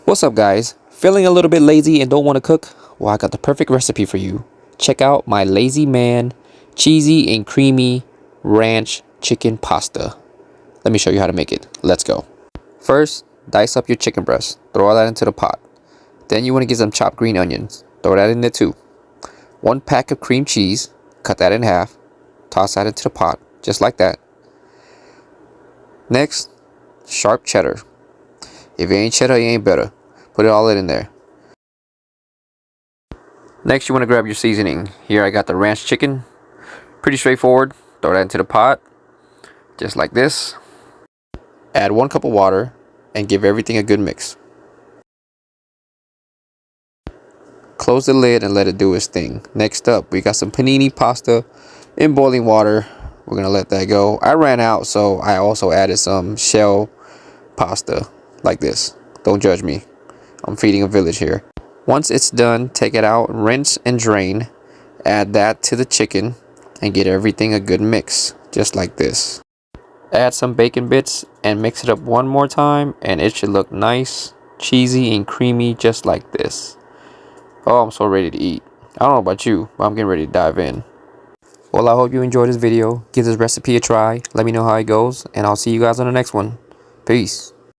What's up, guys? Feeling a little bit lazy and don't want to cook? Well, I got the perfect recipe for you. Check out my Lazy Man cheesy and creamy ranch chicken pasta. Let me show you how to make it. Let's go. First, dice up your chicken breast. Throw all that into the pot. Then you want to get some chopped green onions. Throw that in there too. 1 pack of cream cheese. Cut that in half. Toss that into the pot, just like that. Next, sharp cheddar. If it ain't cheddar, it ain't better. Put it all in there. Next, you want to grab your seasoning. Here I got the ranch chicken. Pretty straightforward. Throw that into the pot, just like this. Add 1 cup of water and give everything a good mix. Close the lid and let it do its thing. Next up, we got some panini pasta in boiling water. We're gonna let that go. I ran out, so I also added some shell pasta like this. Don't judge me. I'm feeding a village here. Once it's done, take it out, rinse and drain. Add that to the chicken and get everything a good mix, just like this. Add some bacon bits and mix it up one more time, and it should look nice, cheesy, and creamy, just like this. Oh, I'm so ready to eat. I don't know about you, but I'm getting ready to dive in. Well, I hope you enjoyed this video. Give this recipe a try. Let me know how it goes, and I'll see you guys on the next one. Peace.